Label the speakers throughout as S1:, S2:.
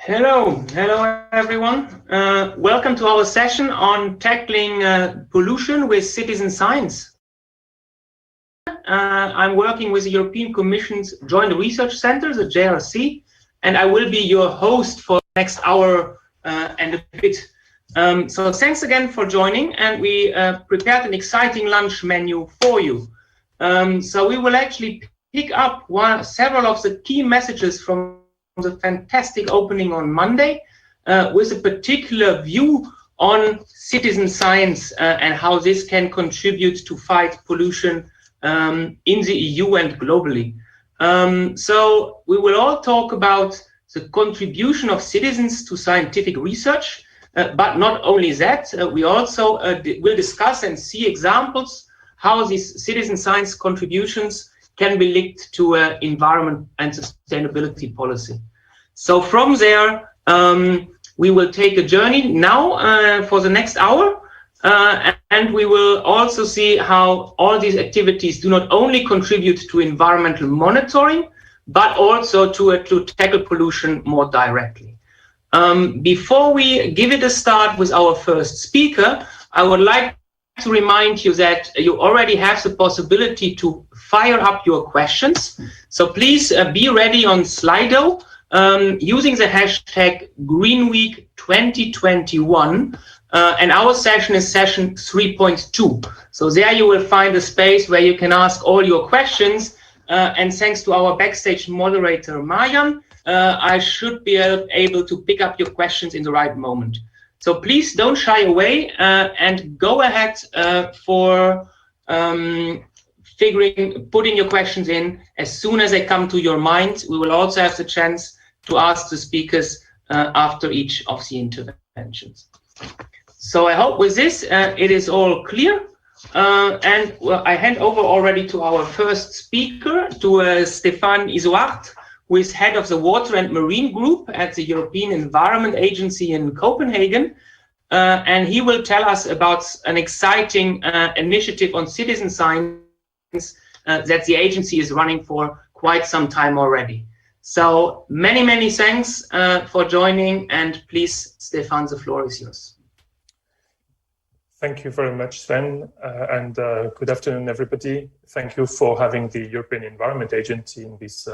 S1: Hello everyone. Welcome to our session on tackling pollution with citizen science. I'm working with the European Commission's Joint Research Centre, the JRC, and I will be your host for the next hour and a bit. So thanks again for joining, and we prepared an exciting lunch menu for you. So we will actually pick up several of the key messages from the fantastic opening on Monday with a particular view on citizen science and how this can contribute to fight pollution in the EU and globally. So we will all talk about the contribution of citizens to scientific research, but not only that, we also will discuss and see examples how these citizen science contributions can be linked to environment and sustainability policy. So from there, we will take a journey now for the next hour, and we will also see how all these activities do not only contribute to environmental monitoring, but also to tackle pollution more directly. Before we give it a start with our first speaker, I would like to remind you that you already have the possibility to fire up your questions. So please be ready on Slido using the hashtag GreenWeek 2021. And our session is session 3.2. So there you will find a space where you can ask all your questions. And thanks to our backstage moderator, Marjan, I should be able to pick up your questions in the right moment. So please don't shy away and go ahead for putting your questions in as soon as they come to your mind. We will also have the chance to ask the speakers after each of the interventions. So I hope with this it is all clear. And well, I hand over already to our first speaker, to Stefan Isoard, who is head of the Water and Marine Group at the European Environment Agency in Copenhagen. And he will tell us about an exciting initiative on citizen science that the agency is running for quite some time already. So many thanks for joining, and please, Stefan, the floor is yours.
S2: Thank you very much, Sven, and good afternoon, everybody. Thank you for having the European Environment Agency in this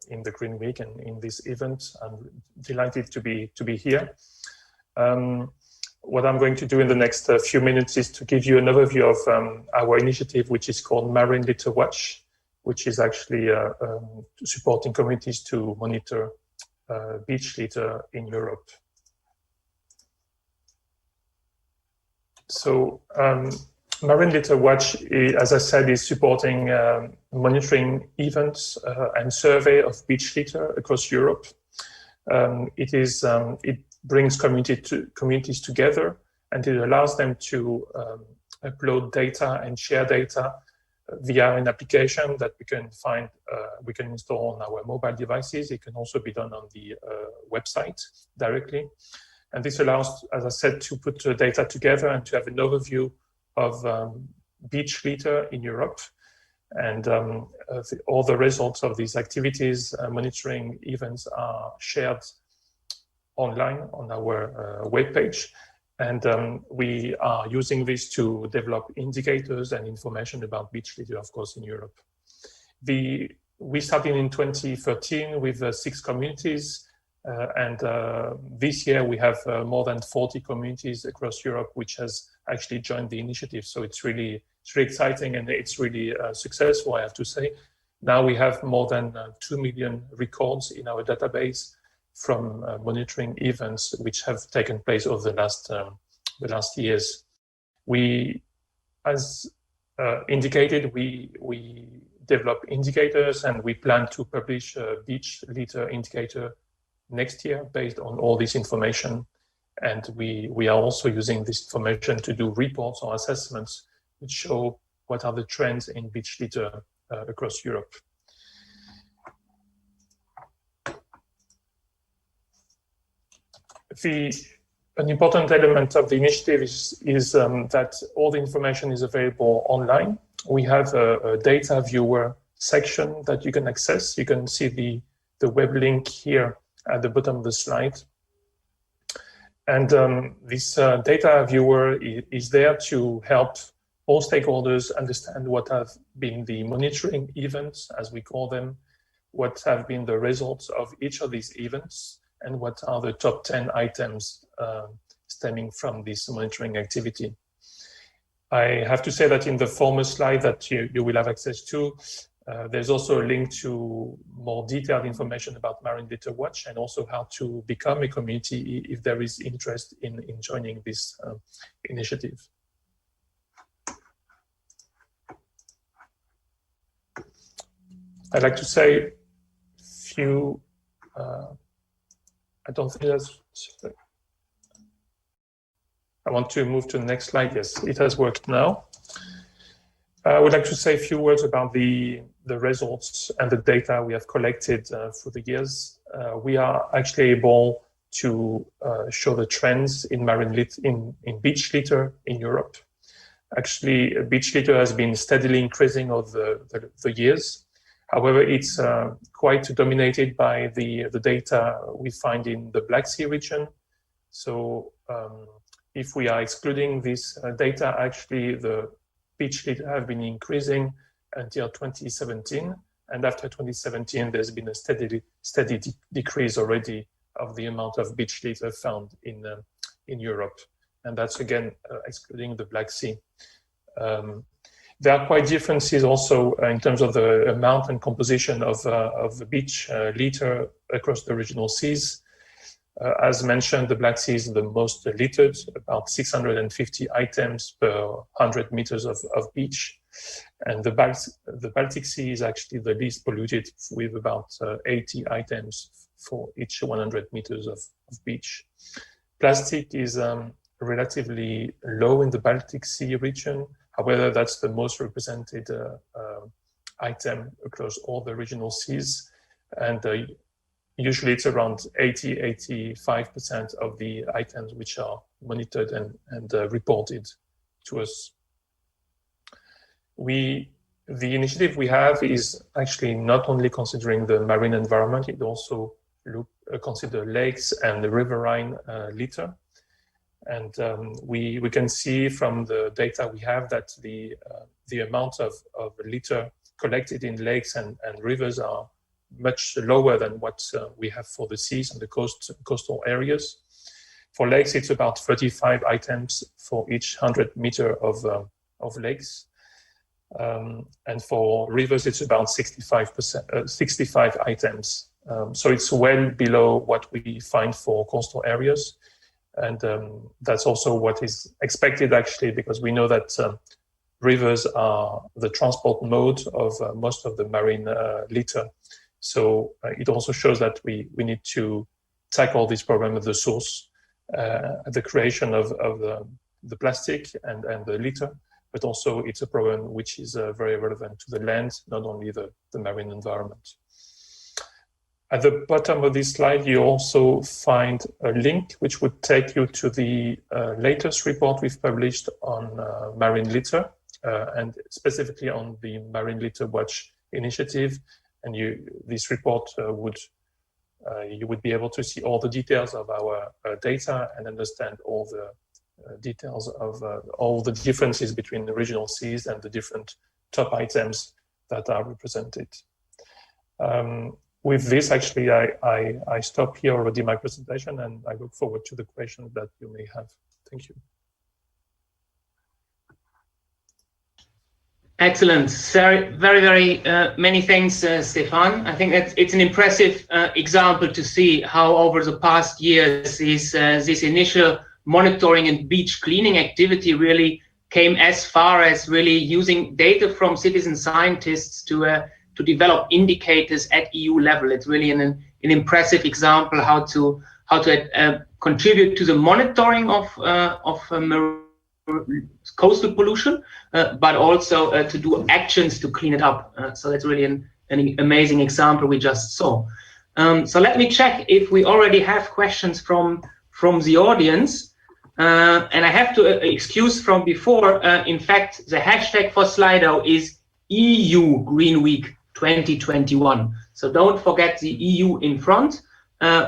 S2: in the Green Week and in this event. I'm delighted to be here. What I'm going to do in the next few minutes is to give you an overview of our initiative, which is called Marine LitterWatch, which is actually supporting communities to monitor beach litter in Europe. So Marine LitterWatch, as I said, is supporting monitoring events and survey of beach litter across Europe. It brings communities together, and it allows them to upload data and share data via an application that we can install on our mobile devices. It can also be done on the website directly. And this allows, as I said, to put data together and to have an overview of beach litter in Europe. And all the results of these activities, monitoring events, are shared online on our webpage. And we are using this to develop indicators and information about beach litter, of course, in Europe. We started in 2013 with 6 communities. And this year we have more than 40 communities across Europe which has actually joined the initiative. So it's really exciting, and it's really successful, I have to say. Now we have more than 2 million records in our database from monitoring events which have taken place over the last years. We, as indicated, we develop indicators, and we plan to publish a beach litter indicator next year based on all this information. And we are also using this information to do reports or assessments which show what are the trends in beach litter across Europe. An important element of the initiative is that all the information is available online. We have a data viewer section that you can access. You can see the web link here at the bottom of the slide. And this data viewer is there to help all stakeholders understand what have been the monitoring events, as we call them, what have been the results of each of these events, and what are the top 10 items stemming from this monitoring activity. I have to say that in the former slide that you will have access to, there's also a link to more detailed information about Marine LitterWatch and also how to become a community if there is interest in joining this initiative. I'd like to say a few, I don't think that's, I want to move to the next slide. Yes, it has worked now. I would like to say a few words about the results and the data we have collected through the years. We are actually able to show the trends in in beach litter in Europe. Actually, beach litter has been steadily increasing over the years. However, it's quite dominated by the data we find in the Black Sea region. So if we are excluding this data, actually the beach litter have been increasing until 2017. And after 2017, there's been a steady decrease already of the amount of beach litter found in Europe. And that's again, excluding the Black Sea. There are quite differences also in terms of the amount and composition of the beach litter across the regional seas. As mentioned, the Black Sea is the most littered, about 650 items per 100 meters of beach. And the Baltic Sea is actually the least polluted with about 80 items for each 100 meters of beach. Plastic is relatively low in the Baltic Sea region. However, that's the most represented item across all the regional seas. And usually it's around 80–85% of the items which are monitored and reported to us. The initiative we have is actually not only considering the marine environment, it also consider lakes and the riverine litter. And we can see from the data we have that the amount of litter collected in lakes and rivers are much lower than what we have for the seas and the coastal areas. For lakes, it's about 35 items for each 100 meter of lakes. And for rivers, it's about 65 items. So it's well below what we find for coastal areas. And that's also what is expected, actually, because we know that rivers are the transport mode of most of the marine litter. So it also shows that we need to tackle this problem at the source, at the creation of the plastic and the litter, but also it's a problem which is very relevant to the land, not only the marine environment. At the bottom of this slide, you also find a link which would take you to the latest report we've published on marine litter, and specifically on the Marine LitterWatch initiative. And this report you would be able to see all the details of our data and understand all the details of all the differences between the regional seas and the different top items that are represented. With this, actually, I stop here already my presentation, and I look forward to the questions that you may have. Thank you.
S1: Excellent. Very many thanks, Stéphane. I think it's an impressive example to see how over the past years this initial monitoring and beach cleaning activity really came as far as really using data from citizen scientists to develop indicators at EU level. It's really an impressive example how to contribute to the monitoring of coastal pollution, but also to do actions to clean it up. So that's really an amazing example we just saw. So let me check if we already have questions from the audience. And I have to excuse from before, in fact, the hashtag for Slido is EU GreenWeek 2021. So don't forget the EU in front.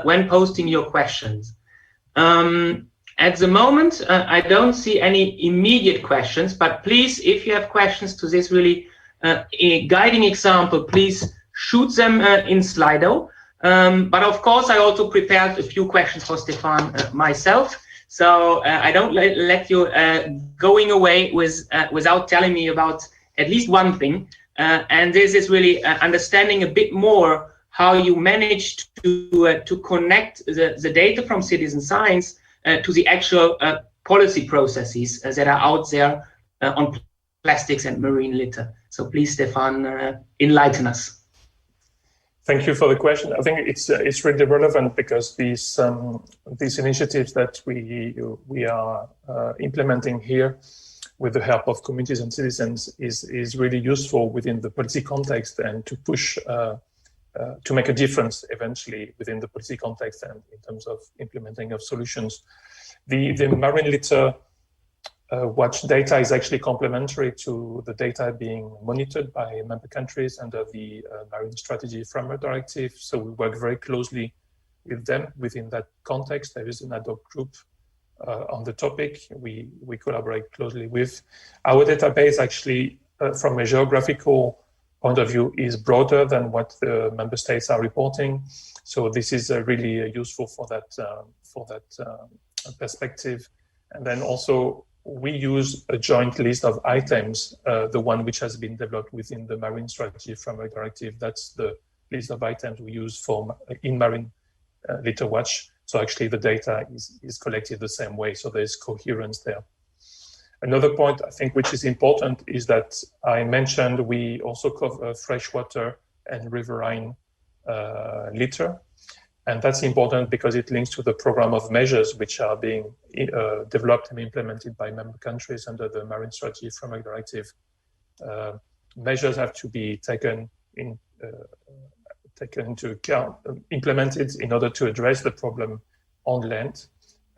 S1: when posting your questions. At the moment, I don't see any immediate questions, but please, if you have questions to this really guiding example, please shoot them in Slido. But of course, I also prepared a few questions for Stéphane myself. So I don't let you going away without telling me about at least one thing. And this is really understanding a bit more how you managed to connect the data from citizen science to the actual policy processes that are out there on plastics and marine litter. So please, Stéphane, enlighten us.
S2: Thank you for the question. I think it's really relevant because these initiatives that we are implementing here with the help of communities and citizens is really useful within the policy context and to push to make a difference eventually within the policy context and in terms of implementing of solutions. The marine litter watch data is actually complementary to the data being monitored by member countries under the Marine Strategy Framework Directive. So we work very closely with them within that context. There is an ad hoc group on the topic we collaborate closely with. Our database actually, from a geographical point of view, is broader than what the member states are reporting. So this is really useful for that perspective. And then also we use a joint list of items, the one which has been developed within the Marine Strategy Framework Directive. That's the list of items we use for in Marine LitterWatch. So actually the data is collected the same way. So there's coherence there. Another point I think which is important is that I mentioned we also cover freshwater and riverine litter. And that's important because it links to the program of measures which are being developed and implemented by member countries under the Marine Strategy Framework Directive. Measures have to be taken into account, implemented in order to address the problem on land.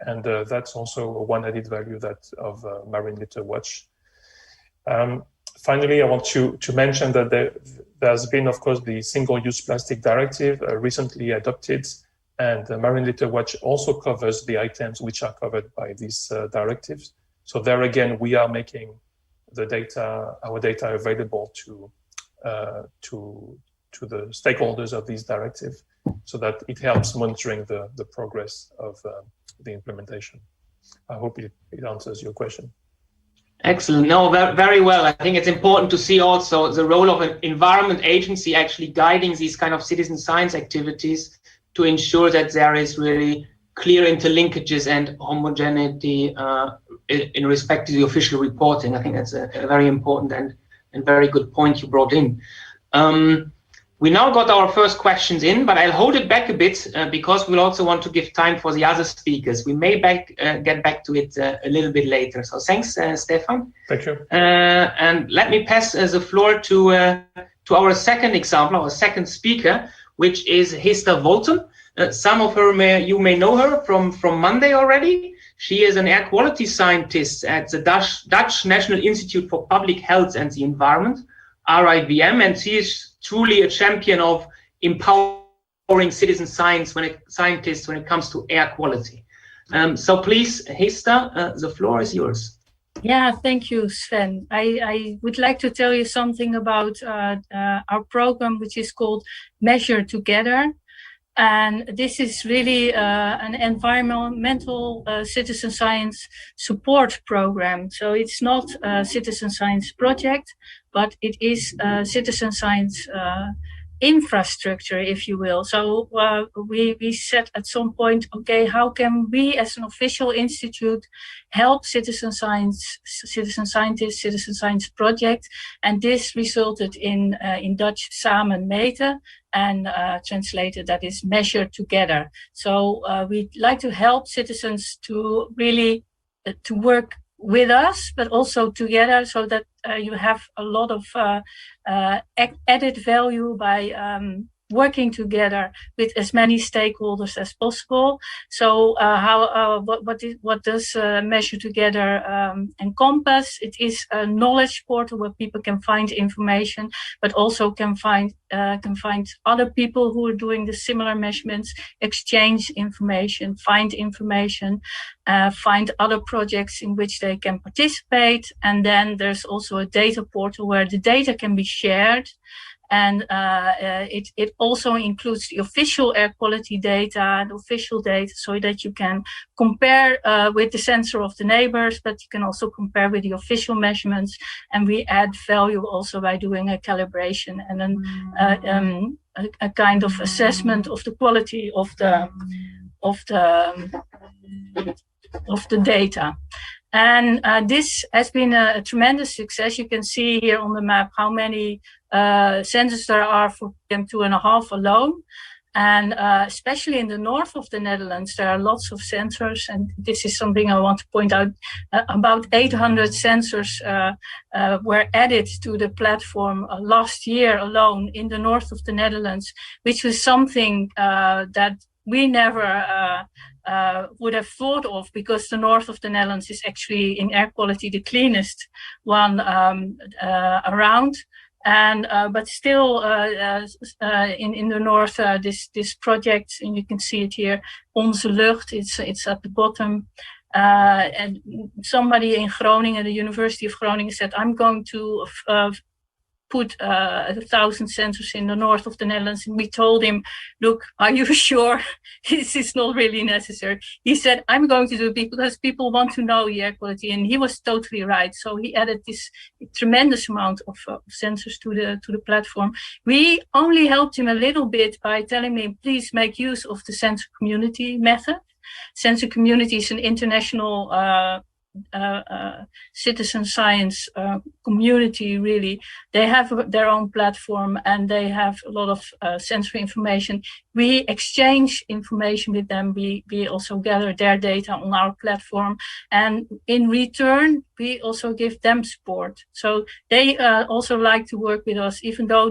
S2: And that's also one added value of Marine Litter Watch. Finally, I want to mention that there's been, of course, the Single-Use Plastic Directive recently adopted, and the Marine Litter Watch also covers the items which are covered by these directives. So there again, we are making our data available to the stakeholders of these directives, so that it helps monitoring the progress of the implementation. I hope it answers your question.
S1: Excellent. No, very well. I think it's important to see also the role of an environment agency actually guiding these kind of citizen science activities to ensure that there is really clear interlinkages and homogeneity in respect to the official reporting. I think that's a very important and very good point you brought in. We now got our first questions in, but I'll hold it back a bit because we'll also want to give time for the other speakers. We may get back to it a little bit later. So thanks, Stéphane.
S2: Thank you.
S1: And let me pass the floor to our second example, our second speaker, which is Hester Volten. Some of you may know her from Monday already. She is an air quality scientist at the Dutch National Institute for Public Health and the Environment, RIVM, and she is truly a champion of empowering citizen scientists when it comes to air quality. So please, Hester, the floor is yours.
S3: Yeah, thank you, Sven. I would like to tell you something about our program, which is called Measure Together. And this is really an environmental citizen science support program. So it's not a citizen science project, but it is a citizen science infrastructure, if you will. So we said at some point, okay, how can we as an official institute help citizen scientists, citizen science project? And this resulted in Dutch Samen meten, and translated that is Measure Together. So we'd like to help citizens to really to work with us, but also together, so that you have a lot of added value by working together with as many stakeholders as possible. So what does Measure Together encompass? It is a knowledge portal where people can find information, but also can find other people who are doing the similar measurements, exchange information, find information, find other projects in which they can participate. And then there's also a data portal where the data can be shared. And it also includes the official air quality data, the official data, so that you can compare with the sensor of the neighbors, but you can also compare with the official measurements. And we add value also by doing a calibration and then a kind of assessment of the quality of the data. And this has been a tremendous success. You can see here on the map how many sensors there are for PM2.5 alone. And especially in the north of the Netherlands, there are lots of sensors. And this is something I want to point out. About 800 sensors were added to the platform last year alone in the north of the Netherlands, which was something that we never would have thought of, because the north of the Netherlands is actually in air quality the cleanest one around. And but still in the north this project, and you can see it here, Onze Lucht, it's at the bottom. And somebody in Groningen, the University of Groningen, said, I'm going to put 1,000 sensors in the north of the Netherlands. And we told him, look, are you sure this is not really necessary? He said, I'm going to do it because people want to know the air quality. And he was totally right. So he added this tremendous amount of sensors to the platform. We only helped him a little bit by telling him, please make use of the sensor community method. Sensor community is an international citizen science community, really. They have their own platform and they have a lot of sensory information. We exchange information with them. We also gather their data on our platform, and in return we also give them support. So they also like to work with us, even though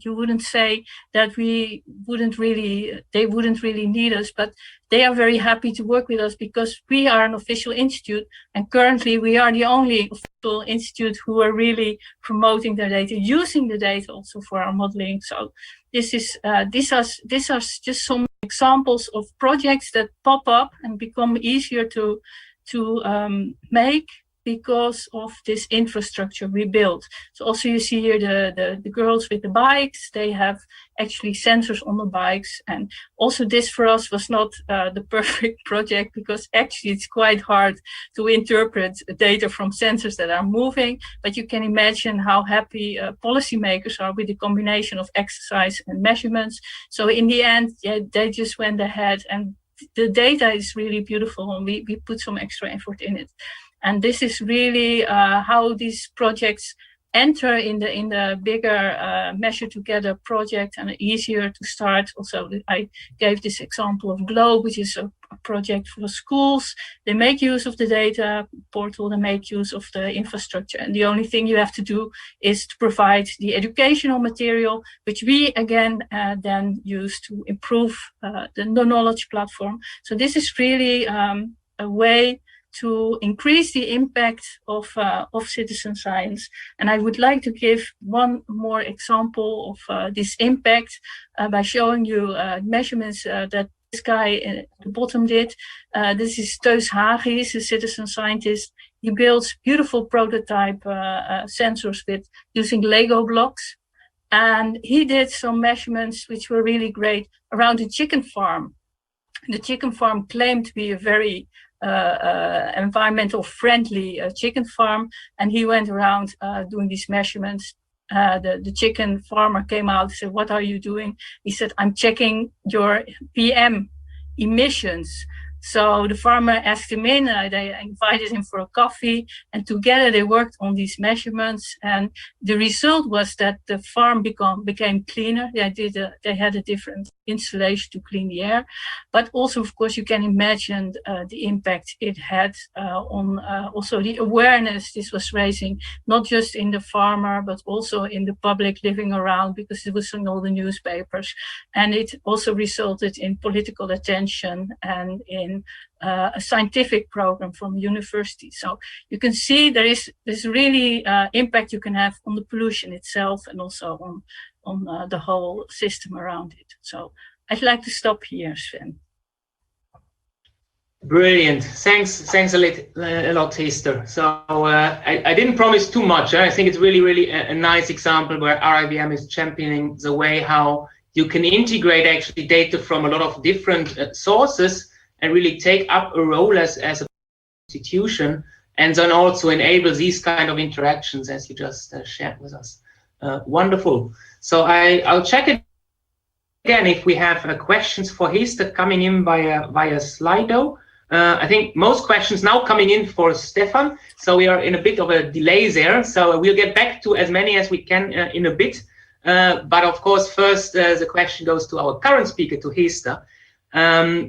S3: you wouldn't say that they wouldn't really need us, but they are very happy to work with us because we are an official institute, and currently we are the only official institute who are really promoting their data, using the data also for our modeling. So these are just some examples of projects that pop up and become easier to make because of this infrastructure we built. So also you see here the girls with the bikes, they have actually sensors on the bikes. And also this for us was not the perfect project, because actually it's quite hard to interpret data from sensors that are moving. But you can imagine how happy policymakers are with the combination of exercise and measurements. So in the end, yeah, they just went ahead, and the data is really beautiful, and we put some extra effort in it. And this is really how these projects enter in the bigger Measure Together project, and easier to start. Also, I gave this example of Globe, which is a project for schools. They make use of the data portal, they make use of the infrastructure, and the only thing you have to do is to provide the educational material, which we again then use to improve the knowledge platform. So this is really a way to increase the impact of citizen science. And I would like to give one more example of this impact by showing you measurements that this guy at the bottom did. This is Teus Hagi, he's a citizen scientist. He builds beautiful prototype sensors using Lego blocks. And he did some measurements which were really great around a chicken farm. The chicken farm claimed to be a very environmental friendly chicken farm, and he went around doing these measurements. The chicken farmer came out and said, "What are you doing?" He said, "I'm checking your PM emissions." So the farmer asked him in, they invited him for a coffee, and together they worked on these measurements. And the result was that the farm became cleaner. They had a different installation to clean the air. But also, of course, you can imagine the impact it had on also the awareness this was raising, not just in the farmer, but also in the public living around, because it was in all the newspapers. And it also resulted in political attention and in a scientific program from university. So you can see there's really impact you can have on the pollution itself and also on the whole system around it. So I'd like to stop here, Sven.
S1: Brilliant. Thanks a lot, Hester. So I didn't promise too much. I think it's really a nice example where RIVM is championing the way how you can integrate actually data from a lot of different sources and really take up a role as a institution, and then also enable these kind of interactions as you just shared with us. Wonderful. So I'll check it again if we have questions for Hester coming in via Slido. I think most questions now coming in for Stefan, so we are in a bit of a delay there. So we'll get back to as many as we can in a bit. But of course, first the question goes to our current speaker, to Hester.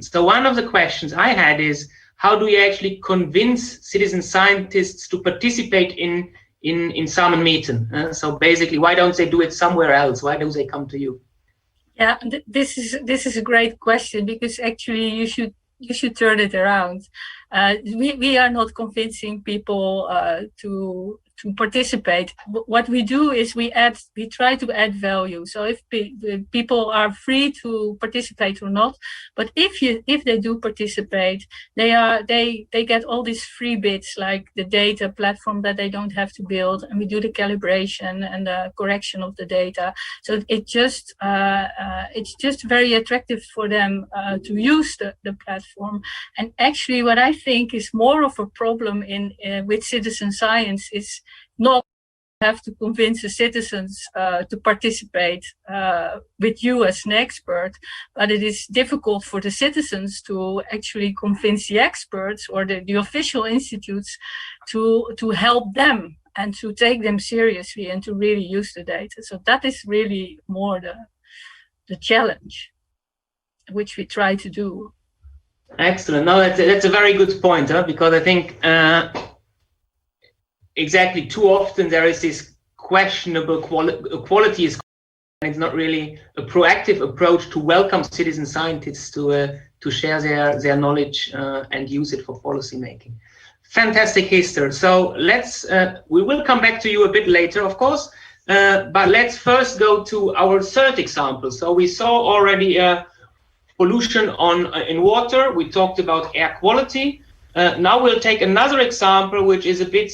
S1: So one of the questions I had is, how do you actually convince citizen scientists to participate in Samen-Meten? So basically, why don't they do it somewhere else? Why do they come to you?
S3: Yeah, this is a great question, because actually you should turn it around. We are not convincing people to participate. What we do is we try to add value. So if people are free to participate or not, but if they do participate, they get all these free bits like the data platform that they don't have to build, and we do the calibration and the correction of the data. So it's just very attractive for them to use the platform. And actually, what I think is more of a problem with citizen science is not have to convince the citizens to participate with you as an expert, but it is difficult for the citizens to actually convince the experts or the official institutes to help them and to take them seriously and to really use the data. So that is really more the challenge, which we try to do.
S1: Excellent. No, that's a very good point, because I think exactly too often there is this questionable quality is, and it's not really a proactive approach to welcome citizen scientists to share their knowledge and use it for policy making. Fantastic, Hester. So we will come back to you a bit later, of course, but let's first go to our third example. So we saw already pollution in water. We talked about air quality. Now we'll take another example, which is a bit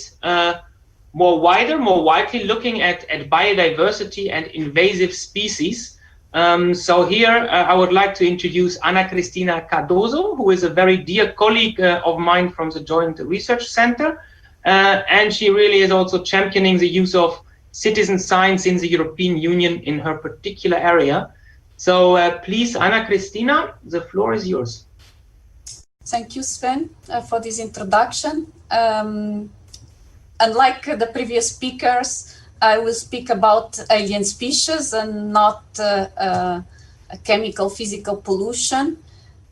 S1: more widely looking at biodiversity and invasive species. So here I would like to introduce Cristina Cardozo, who is a very dear colleague of mine from the Joint Research Center. And she really is also championing the use of citizen science in the European Union in her particular area. So please, Cristina, the floor is yours.
S4: Thank you, Sven, for this introduction. Unlike the previous speakers, I will speak about alien species and not chemical, physical pollution.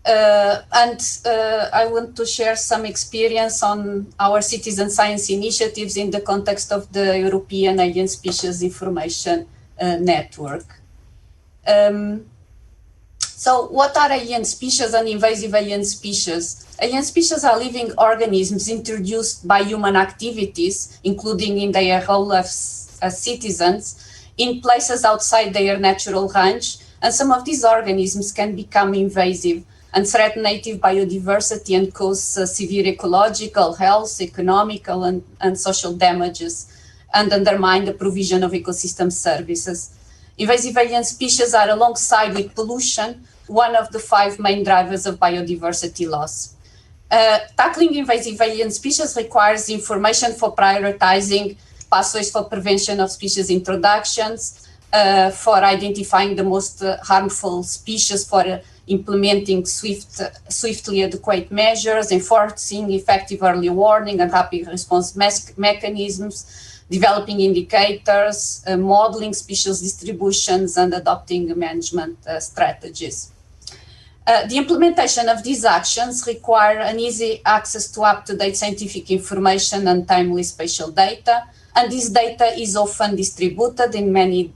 S4: I want to share some experience on our citizen science initiatives in the context of the European Alien Species Information Network. So what are alien species and invasive alien species? Alien species are living organisms introduced by human activities, including in their role as citizens, in places outside their natural range, and some of these organisms can become invasive and threaten native biodiversity and cause severe ecological, health, economical, and social damages, and undermine the provision of ecosystem services. Invasive alien species are, alongside with pollution, one of the 5 main drivers of biodiversity loss. Tackling invasive alien species requires information for prioritizing pathways for prevention of species introductions, for identifying the most harmful species, for implementing swiftly adequate measures, enforcing effective early warning and rapid response mechanisms, developing indicators, modeling species distributions, and adopting management strategies. The implementation of these actions require an easy access to up-to-date scientific information and timely spatial data, and this data is often distributed in many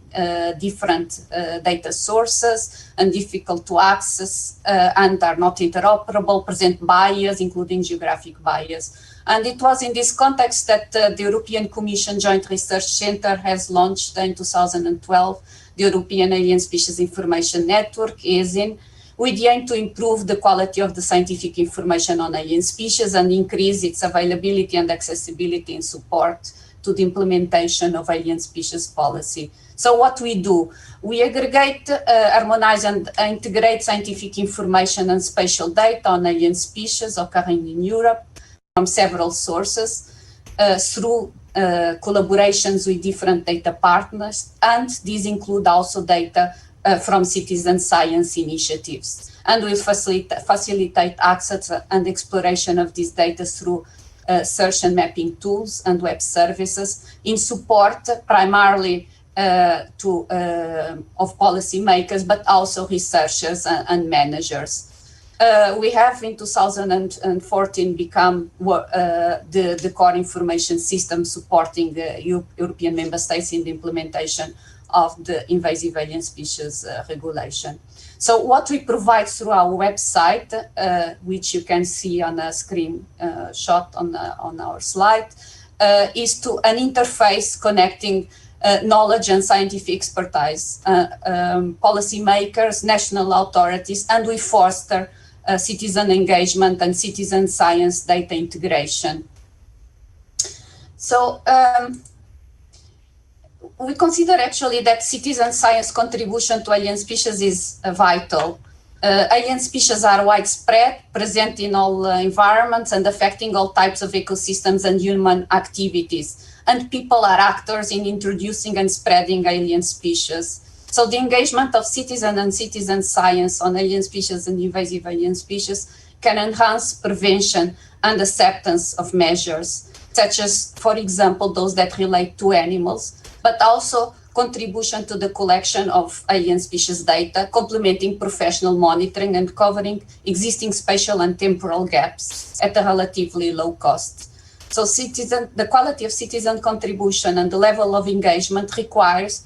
S4: different data sources and difficult to access and are not interoperable, present bias, including geographic bias. And it was in this context that the European Commission Joint Research Centre has launched in 2012 the European Alien Species Information Network, ESIN, with the aim to improve the quality of the scientific information on alien species and increase its availability and accessibility in support to the implementation of alien species policy. So what we do, we aggregate, harmonize and integrate scientific information and spatial data on alien species occurring in Europe from several sources through collaborations with different data partners, and these include also data from citizen science initiatives, and will facilitate access and exploration of this data through search and mapping tools and web services in support primarily of policymakers, but also researchers and managers. We have in 2014 become the core information system supporting the European member states in the implementation of the invasive alien species regulation. So what we provide through our website, which you can see on a screen shot on our slide, is to an interface connecting knowledge and scientific expertise, policymakers, national authorities, and we foster citizen engagement and citizen science data integration. So we consider actually that citizen science contribution to alien species is vital. Alien species are widespread, present in all environments and affecting all types of ecosystems and human activities. And people are actors in introducing and spreading alien species. So the engagement of citizen and citizen science on alien species and invasive alien species can enhance prevention and acceptance of measures, such as, for example, those that relate to animals, but also contribution to the collection of alien species data, complementing professional monitoring and covering existing spatial and temporal gaps at a relatively low cost. So the quality of citizen contribution and the level of engagement requires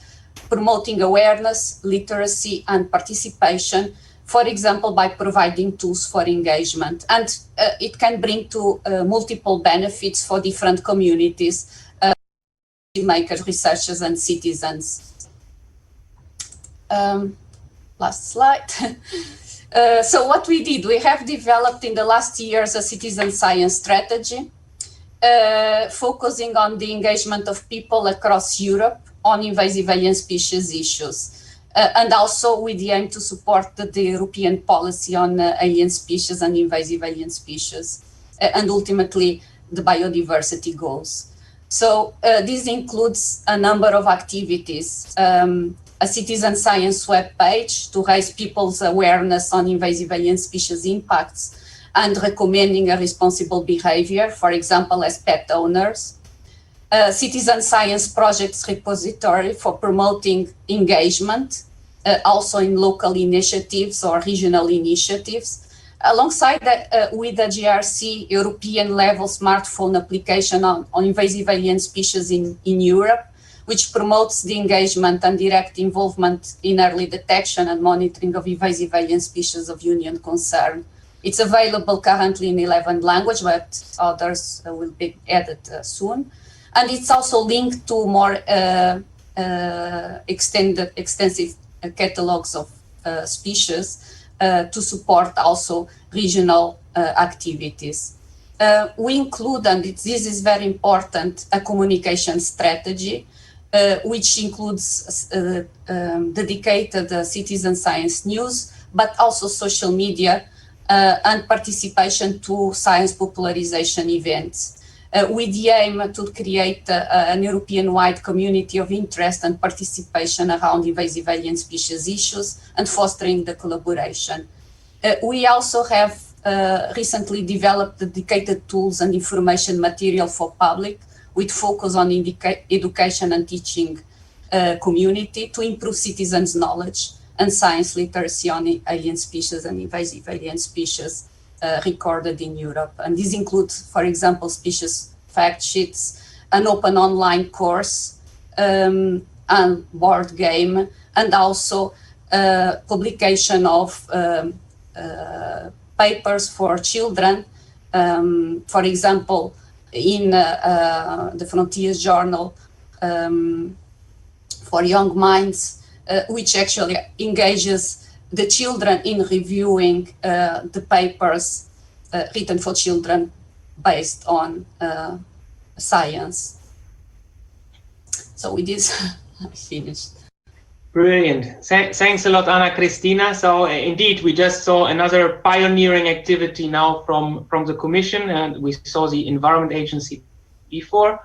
S4: promoting awareness, literacy, and participation, for example, by providing tools for engagement. And it can bring to multiple benefits for different communities, makers, researchers, and citizens. Last slide. So what we did, we have developed in the last years a citizen science strategy, focusing on the engagement of people across Europe on invasive alien species issues, and also with the aim to support the European policy on alien species and invasive alien species, and ultimately the biodiversity goals. So this includes a number of activities, a citizen science webpage to raise people's awareness on invasive alien species impacts and recommending a responsible behavior, for example, as pet owners. Citizen science projects repository for promoting engagement, also in local initiatives or regional initiatives. Alongside that, with the GRC European level smartphone application on invasive alien species in Europe, which promotes the engagement and direct involvement in early detection and monitoring of invasive alien species of union concern. It's available currently in 11 languages, but others will be added soon. And it's also linked to more extensive catalogs of species to support also regional activities. We include, and this is very important, a communication strategy, which includes dedicated citizen science news, but also social media and participation to science popularization events. With the aim to create an European-wide community of interest and participation around invasive alien species issues and fostering the collaboration. We also have recently developed dedicated tools and information material for public with focus on education and teaching community to improve citizens' knowledge and science literacy on alien species and invasive alien species recorded in Europe. And these include, for example, species fact sheets, an open online course, and board game, and also publication of papers for children, for example, in the Frontiers Journal for Young Minds, which actually engages the children in reviewing the papers written for children based on science. So with this, I finished.
S1: Brilliant. Thanks a lot, Anna Cristina. So indeed, we just saw another pioneering activity now from the Commission, and we saw the Environment Agency before.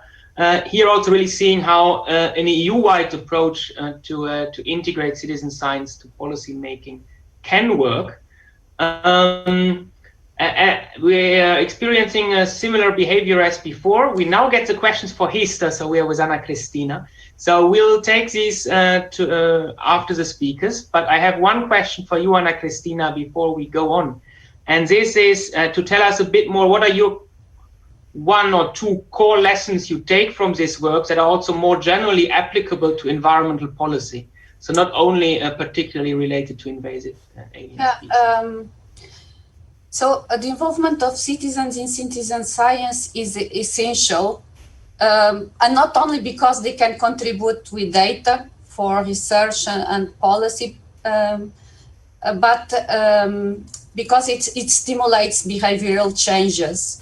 S1: Here also really seeing how an EU-wide approach to integrate citizen science to policy making can work. We are experiencing a similar behavior as before. We now get the questions for Hester, so we are with Anna Cristina. So we'll take these after the speakers, but I have one question for you, Anna Cristina, before we go on. And this is to tell us a bit more, what are your 1 or 2 core lessons you take from this work that are also more generally applicable to environmental policy? So not only particularly related to invasive alien species.
S4: So the involvement of citizens in citizen science is essential, and not only because they can contribute with data for research and policy, but because it stimulates behavioral changes,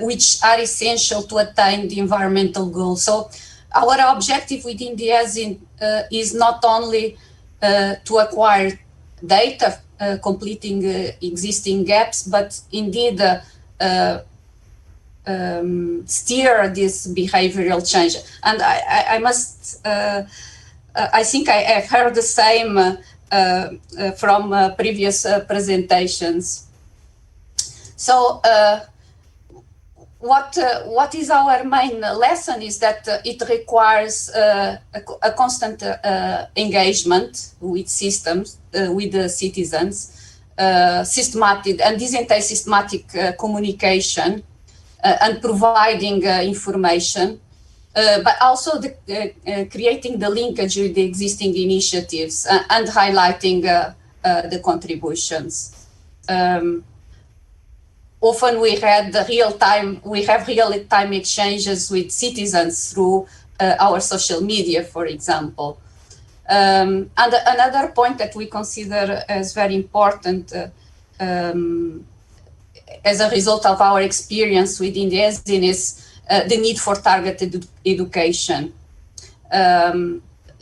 S4: which are essential to attain the environmental goals. So our objective within the ESIN is not only to acquire data, completing existing gaps, but indeed steer this behavioral change. And I must, I think I have heard the same from previous presentations. So what is our main lesson is that it requires a constant engagement with systems, with the citizens, systematic, and this entails systematic communication and providing information, but also creating the linkage with the existing initiatives and highlighting the contributions. Often we have real-time exchanges with citizens through our social media, for example. And another point that we consider as very important as a result of our experience within the ESIN is the need for targeted education,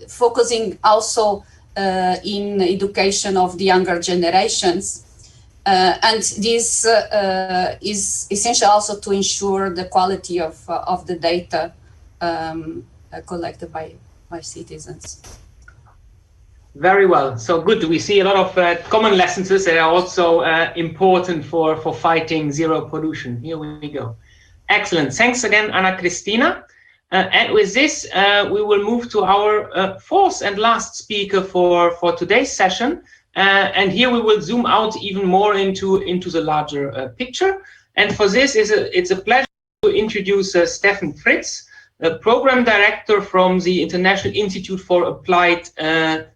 S4: focusing also in education of the younger generations. And this is essential also to ensure the quality of the data collected by citizens.
S1: Very well. So good. We see a lot of common lessons that are also important for fighting zero pollution. Here we go. Excellent. Thanks again, Anna Cristina. And with this, we will move to our fourth and last speaker for today's session. And here we will zoom out even more into the larger picture. And for this, it's a pleasure to introduce Stefan Fritz, a program director from the International Institute for Applied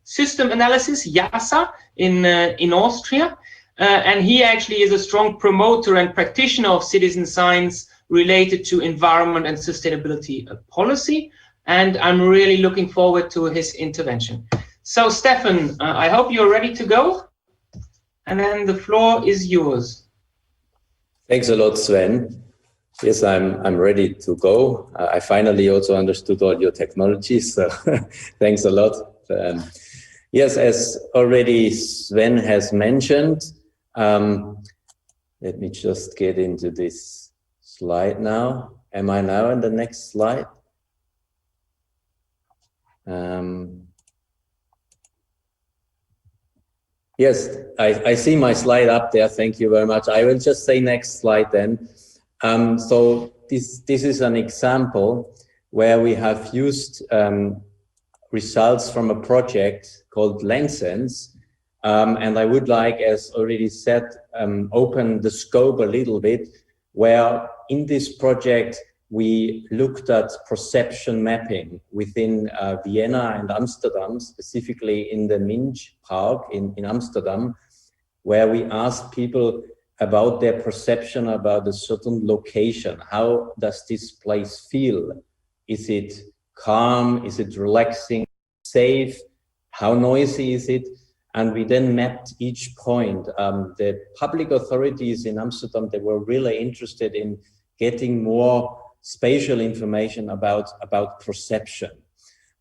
S1: System Analysis, IASA, in Austria. And he actually is a strong promoter and practitioner of citizen science related to environment and sustainability policy. And I'm really looking forward to his intervention. So, Stefan, I hope you're ready to go. And then the floor is yours.
S5: Thanks a lot, Sven. Yes, I'm ready to go. I finally also understood all your technologies, so thanks a lot. Yes, as already Sven has mentioned, let me just get into this slide now. Am I now in the next slide? Yes, I see my slide up there. Thank you very much. I will just say next slide then. So this is an example where we have used results from a project called LandSense. And I would like, as already said, open the scope a little bit, where in this project, we looked at perception mapping within Vienna and Amsterdam, specifically in the Minge Park in Amsterdam, where we asked people about their perception about a certain location. How does this place feel? Is it calm? Is it relaxing? Safe? How noisy is it? And we then mapped each point. The public authorities in Amsterdam, they were really interested in getting more spatial information about perception.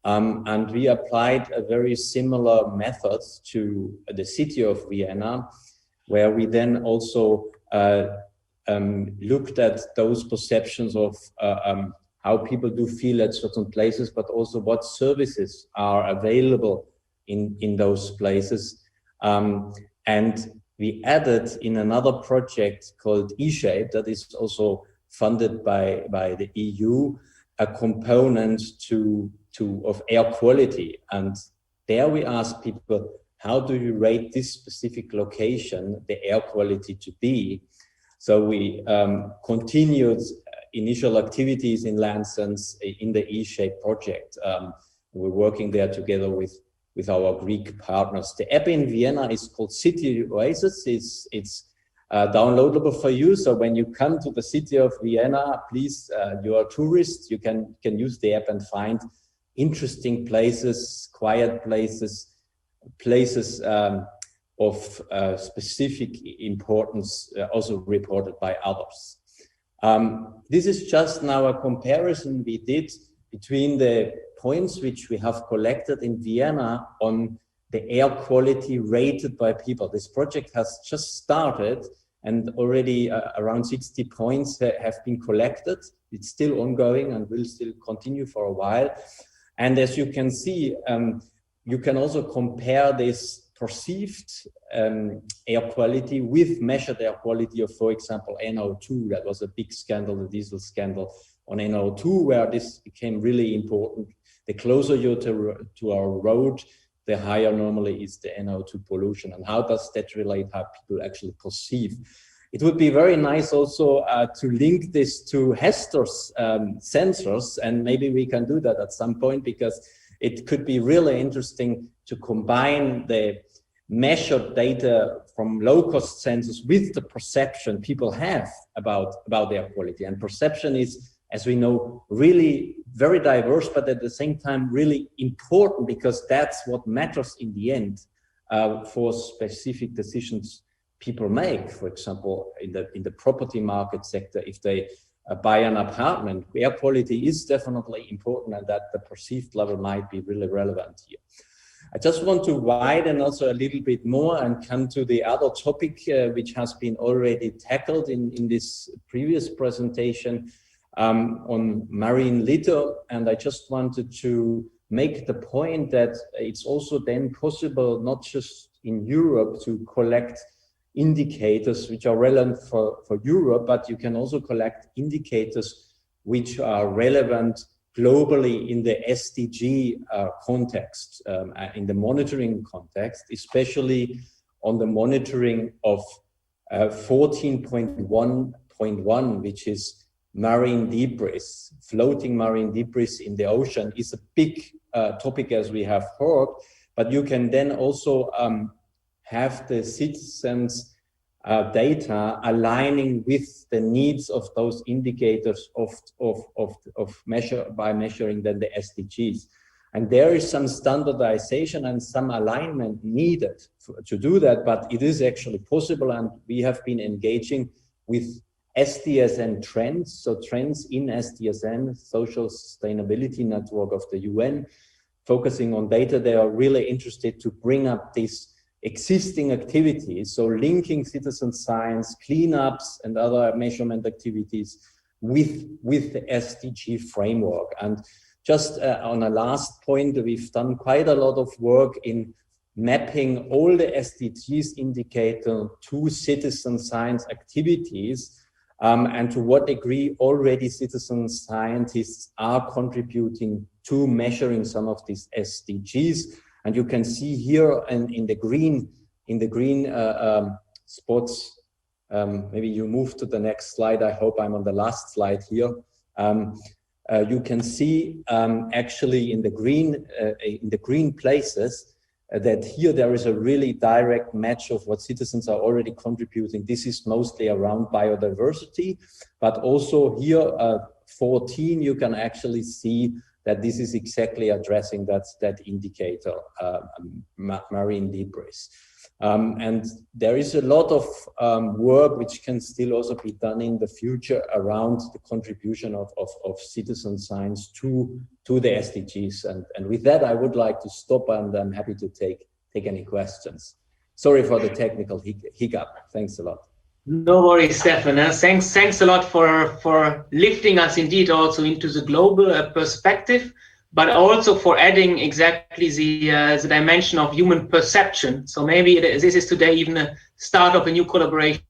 S5: And we applied a very similar method to the city of Vienna, where we then also looked at those perceptions of how people do feel at certain places, but also what services are available in those places. And we added in another project called eShape, that is also funded by the EU, a component of air quality. And there we ask people, how do you rate this specific location, the air quality to be? So we continued initial activities in LandSense in the eShape project. We're working there together with our Greek partners. The app in Vienna is called City Oasis. It's downloadable for you. So when you come to the city of Vienna, please, you are a tourist, you can use the app and find interesting places, quiet places of specific importance, also reported by others. This is just now a comparison we did between the points which we have collected in Vienna on the air quality rated by people. This project has just started, and already around 60 points have been collected. It's still ongoing and will still continue for a while. And as you can see, you can also compare this perceived air quality with measured air quality of, for example, NO2. That was a big scandal, the diesel scandal on NO2, where this became really important. The closer you're to our road, the higher normally is the NO2 pollution. And how does that relate how people actually perceive? It would be very nice also to link this to Hester's sensors, and maybe we can do that at some point, because it could be really interesting to combine the measured data from low-cost sensors with the perception people have about air quality. And perception is, as we know, really very diverse, but at the same time really important, because that's what matters in the end for specific decisions people make. For example, in the property market sector, if they buy an apartment, air quality is definitely important, and that the perceived level might be really relevant here. I just want to widen also a little bit more and come to the other topic which has been already tackled in this previous presentation on marine litter. And I just wanted to make the point that it's also then possible, not just in Europe, to collect indicators which are relevant for Europe, but you can also collect indicators which are relevant globally in the SDG context, in the monitoring context, especially on the monitoring of 14.1.1, which is marine debris. Floating marine debris in the ocean is a big topic, as we have heard, but you can then also have the citizens' data aligning with the needs of those indicators by measuring then the SDGs. And there is some standardization and some alignment needed to do that, but it is actually possible, and we have been engaging with SDSN trends. So trends in SDSN, Social Sustainability Network of the UN, focusing on data. They are really interested to bring up these existing activities, so linking citizen science, cleanups, and other measurement activities with the SDG framework. And just on a last point, we've done quite a lot of work in mapping all the SDGs indicator to citizen science activities. and to what degree already citizen scientists are contributing to measuring some of these SDGs. And you can see here in the green spots. Maybe you move to the next slide. I hope I'm on the last slide here. You can see actually in the green places that here there is a really direct match of what citizens are already contributing. This is mostly around biodiversity, but also here 14 you can actually see that this is exactly addressing that indicator, marine debris. And there is a lot of work which can still also be done in the future around the contribution of citizen science to the SDGs. And with that, I would like to stop, and I'm happy to take any questions. Sorry for the technical hiccup. Thanks a lot.
S1: No worries, Stefan. Thanks a lot for lifting us indeed also into the global perspective, but also for adding exactly the dimension of human perception. So maybe this is today even a start of a new collaboration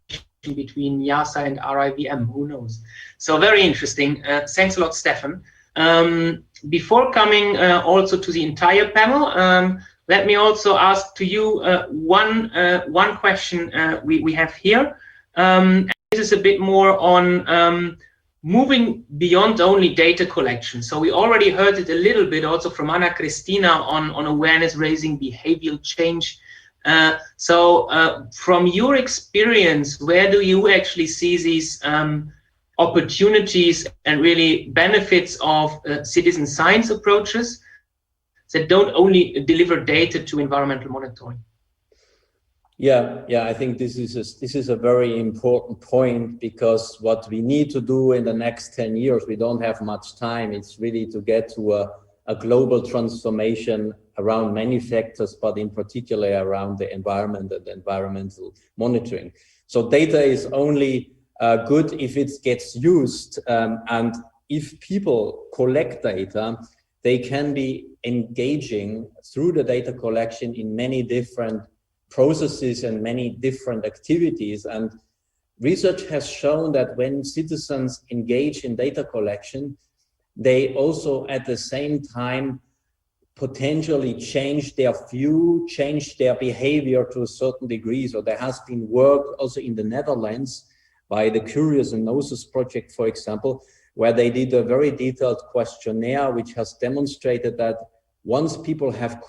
S1: between YASA and RIVM, who knows? So very interesting. Thanks a lot, Stefan. Before coming also to the entire panel, let me also ask to you one question we have here. This is a bit more on moving beyond only data collection. So we already heard it a little bit also from Cristina on awareness raising, behavioral change. So from your experience, where do you actually see these opportunities and really benefits of citizen science approaches that don't only deliver data to environmental monitoring?
S5: Yeah, I think this is a very important point, because what we need to do in the next 10 years, we don't have much time. It's really to get to a global transformation around many factors, but in particular around the environment and environmental monitoring. So data is only good if it gets used, and if people collect data, they can be engaging through the data collection in many different processes and many different activities. And research has shown that when citizens engage in data collection, they also at the same time potentially change their view, change their behavior to a certain degree. So there has been work also in the Netherlands by the Curious and Gnosis project, for example, where they did a very detailed questionnaire which has demonstrated that once people have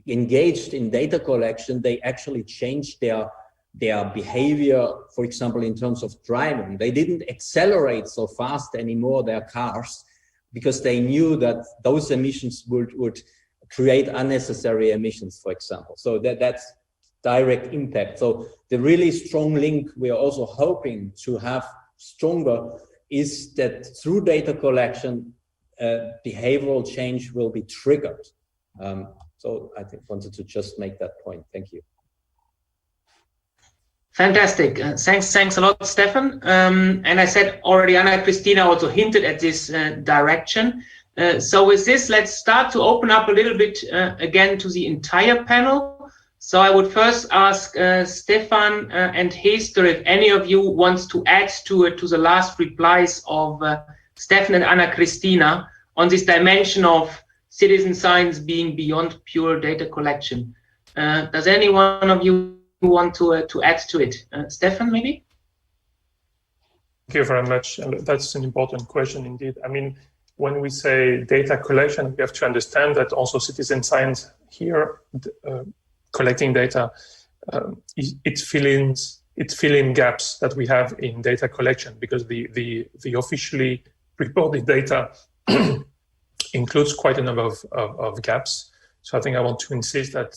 S5: engaged in data collection, they actually changed their behavior, for example, in terms of driving. They didn't accelerate so fast anymore, their cars, because they knew that those emissions would create unnecessary emissions, for example. So that's direct impact. So the really strong link we are also hoping to have stronger is that through data collection, behavioral change will be triggered. So I wanted to just make that point. Thank you.
S1: Fantastic. Thanks a lot, Stefan. And I said already, Cristina also hinted at this direction. So with this, let's start to open up a little bit again to the entire panel. So I would first ask Stefan and Hester if any of you wants to add to the last replies of Stefan and Cristina on this dimension of citizen science being beyond pure data collection. Does any one of you want to add to it? Stefan, maybe?
S2: Thank you very much. And that's an important question indeed. I mean, when we say data collection, we have to understand that also citizen science here, collecting data, it's filling gaps that we have in data collection, because the officially reported data includes quite a number of gaps. So I think I want to insist that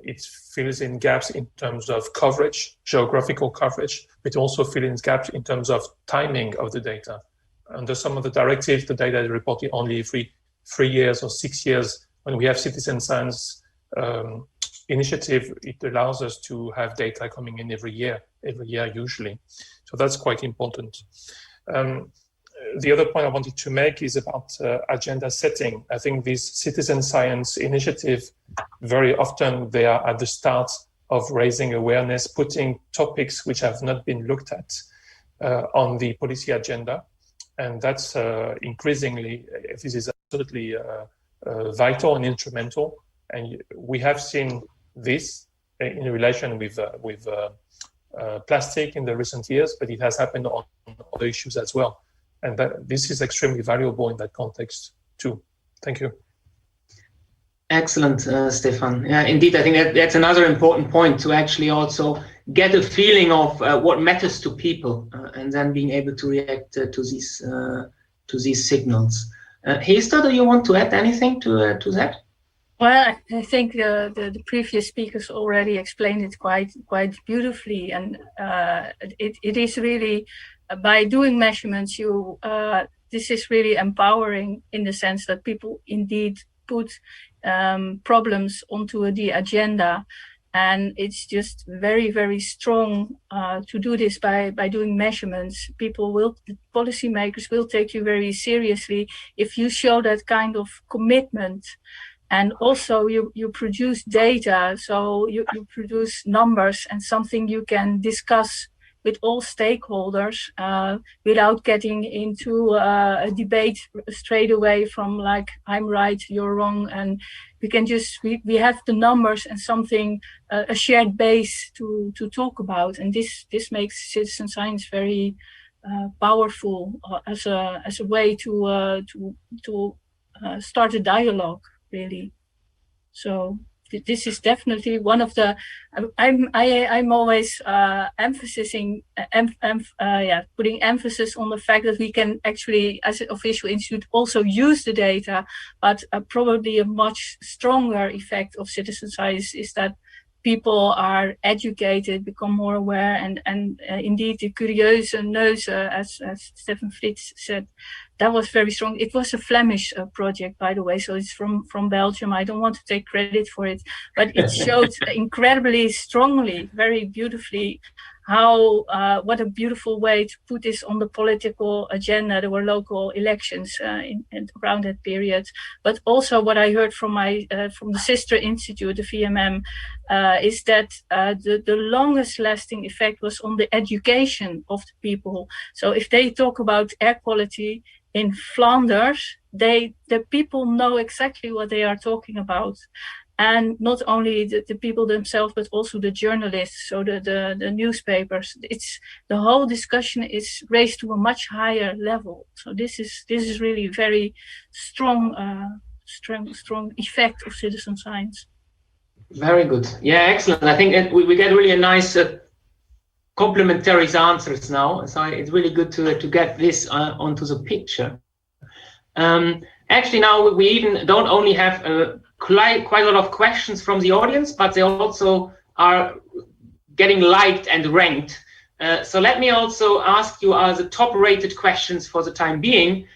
S2: it fills in gaps in terms of coverage, geographical coverage, but also fills in gaps in terms of timing of the data. Under some of the directives, the data is reported only every 3 years or 6 years. When we have citizen science initiative, it allows us to have data coming in every year usually. So that's quite important. The other point I wanted to make is about agenda setting. I think these citizen science initiative, very often they are at the start of raising awareness, putting topics which have not been looked at on the policy agenda. And that's increasingly, this is absolutely vital and instrumental. And we have seen this in relation with plastic in the recent years, but it has happened on other issues as well. And this is extremely valuable in that context too. Thank you.
S1: Excellent, Stefan. Yeah, indeed, I think that's another important point, to actually also get a feeling of what matters to people, and then being able to react to these signals. Hester, do you want to add anything to that?
S3: Well, I think the previous speakers already explained it quite beautifully, and it is really by doing measurements, this is really empowering in the sense that people indeed put problems onto the agenda, and it's just very, very strong to do this by doing measurements. Policymakers will take you very seriously if you show that kind of commitment. And also you produce data, so you produce numbers and something you can discuss with all stakeholders without getting into a debate straight away from like, I'm right, you're wrong. And we can just, we have the numbers and something, a shared base to talk about. And this makes citizen science very powerful as a way to start a dialogue, really. So this is definitely one of the. I'm always putting emphasis on the fact that we can actually, as an official institute, also use the data. But probably a much stronger effect of citizen science is that people are educated, become more aware, and indeed the curieuze knows, as Stefan Fritz said, that was very strong. It was a Flemish project, by the way, so it's from Belgium. I don't want to take credit for it, but it showed incredibly strongly, very beautifully, how what a beautiful way to put this on the political agenda. There were local elections around that period, but also what I heard from the sister institute, the VMM, is that the longest lasting effect was on the education of the people. So if they talk about air quality in Flanders, the people know exactly what they are talking about. And not only the people themselves, but also the journalists, so the newspapers. It's the whole discussion is raised to a much higher level. So this is really very strong effect of citizen science.
S1: Very good. Yeah, excellent. I think we get really a nice complementary answers now. So it's really good to get this onto the picture. Actually, now we even don't only have quite a lot of questions from the audience, but they also are getting liked and ranked. So let me also ask you the top rated questions for the time being,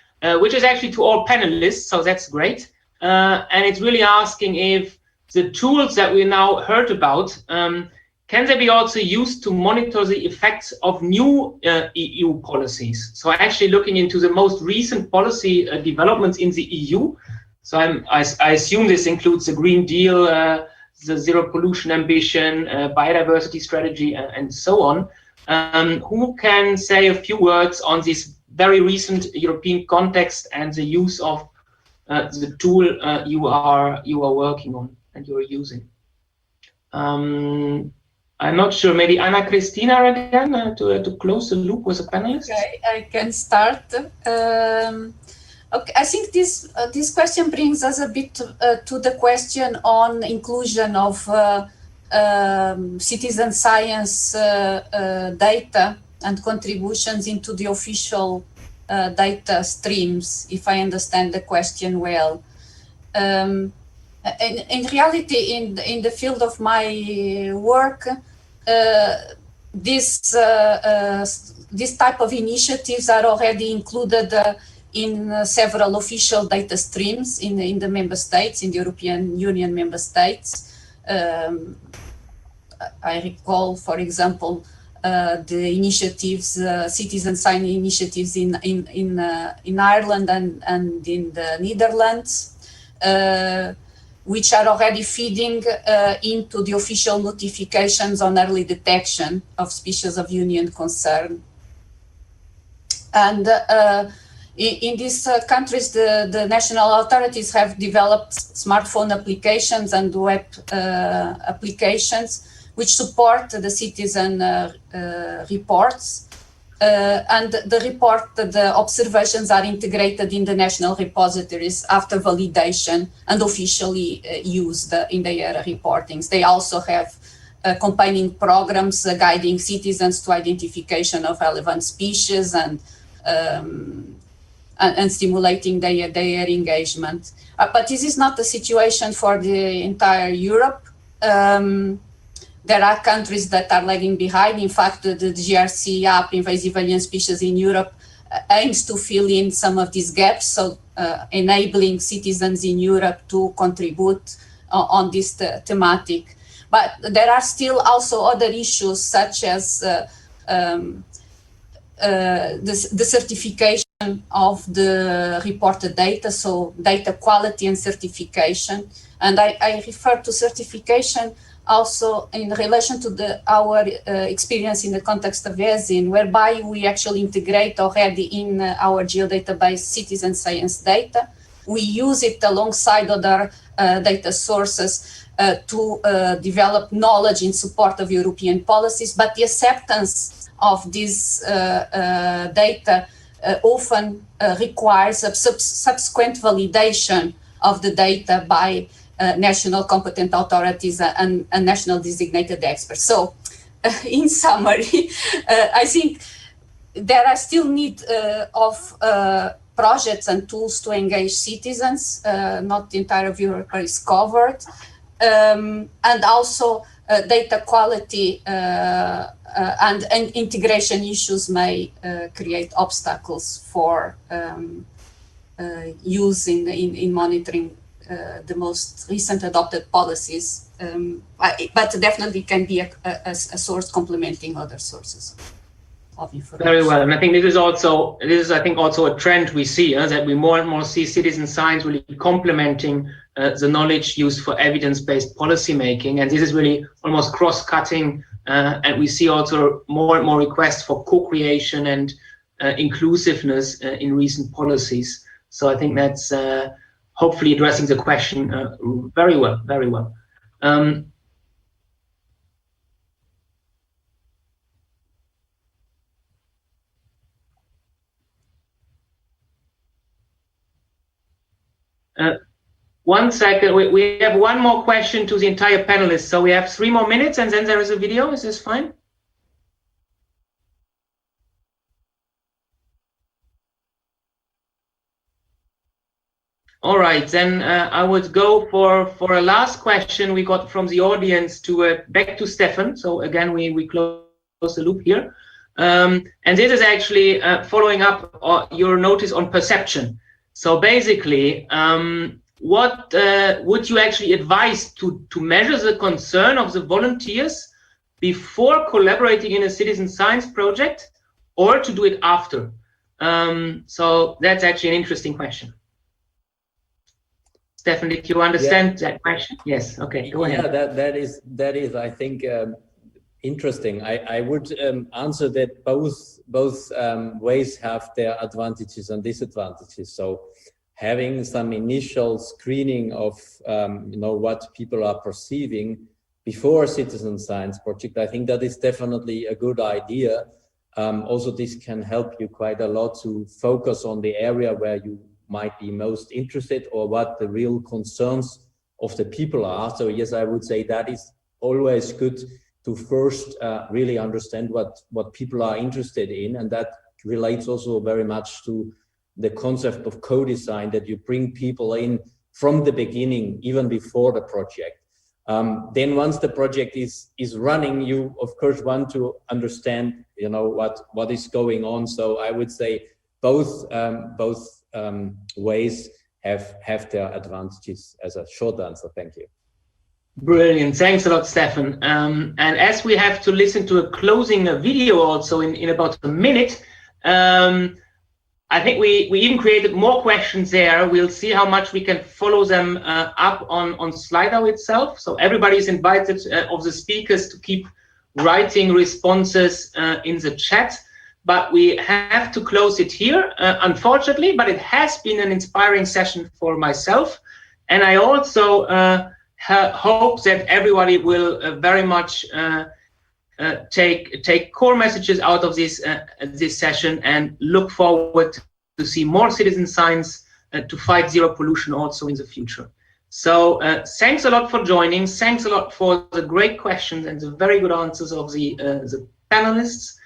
S1: which is actually to all panelists, so that's great. And it's really asking if the tools that we now heard about, can they be also used to monitor the effects of new EU policies? So actually looking into the most recent policy developments in the EU. So I assume this includes the Green Deal, the zero pollution ambition, biodiversity strategy, and so on. Who can say a few words on this very recent European context and the use of the tool you are working on and you are using? I'm not sure. Maybe Cristina again to close the loop with the panelists.
S4: Okay, I can start. Okay, I think this question brings us a bit to the question on inclusion of citizen science data and contributions into the official data streams, if I understand the question well. In reality, in the field of my work, this type of initiatives are already included in several official data streams in the member states, in the European Union member states. I recall, for example, the initiatives, citizen science initiatives in Ireland and in the Netherlands, which are already feeding into the official notifications on early detection of species of union concern. And in these countries, the national authorities have developed smartphone applications and web applications which support the citizen reports. And the observations are integrated in the national repositories after validation and officially used in their reportings. They also have accompanying programs guiding citizens to identification of relevant species and stimulating their engagement. But this is not the situation for the entire Europe. There are countries that are lagging behind. In fact, the GRC app, Invasive Alien Species in Europe, aims to fill in some of these gaps, so enabling citizens in Europe to contribute on this thematic. But there are still also other issues, such as the certification of the reported data, so data quality and certification. And I refer to certification also in relation to our experience in the context of ESIN, whereby we actually integrate already in our geodatabase citizen science data. We use it alongside other data sources to develop knowledge in support of European policies, but the acceptance of this data often requires a subsequent validation of the data by national competent authorities and national designated experts. So, in summary, I think there are still need of projects and tools to engage citizens. Not the entire of Europe is covered. And also data quality and integration issues may create obstacles for use in monitoring the most recent adopted policies, but definitely can be a source complementing other sources of information.
S1: Very well, and I think this is also a trend we see, that we more and more see citizen science really complementing the knowledge used for evidence-based policy making, and this is really almost cross-cutting, and we see also more and more requests for co-creation and inclusiveness in recent policies. So I think that's hopefully addressing the question very well, very well. One second, we have one more question to the entire panelists. So we have 3 more minutes and then there is a video. Is this fine? All right, then I would go for a last question we got from the audience to back to Stefan. So again, we close the loop here. And this is actually following up your notice on perception. So basically, what would you actually advise to measure the concern of the volunteers before collaborating in a citizen science project, or to do it after? So that's actually an interesting question. Stefan, did you understand that question? Yes. Okay. Go ahead.
S5: Yeah, that is I think interesting. I would answer that both ways have their advantages and disadvantages. So having some initial screening of what people are perceiving before a citizen science project, I think that is definitely a good idea. Also, this can help you quite a lot to focus on the area where you might be most interested or what the real concerns of the people are. So yes, I would say that is always good to first really understand what people are interested in, and that relates also very much to the concept of co-design, that you bring people in from the beginning, even before the project. Then once the project is running, you of course want to understand what is going on. So I would say both ways have their advantages, as a short answer. Thank you.
S1: Brilliant. Thanks a lot, Stefan. And as we have to listen to a closing video also in about a minute, I think we even created more questions there. We'll see how much we can follow them up on Slido itself. So everybody is invited of the speakers to keep writing responses in the chat. but we have to close it here, unfortunately, but it has been an inspiring session for myself. And I also hope that everybody will very much take core messages out of this session and look forward to see more citizen science to fight zero pollution also in the future. So thanks a lot for joining. Thanks a lot for the great questions and the very good answers of the panelists.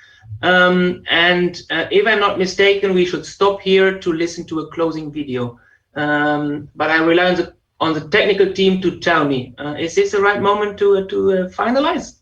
S1: And if I'm not mistaken, we should stop here to listen to a closing video. But I rely on the technical team to tell me, is this the right moment to finalize?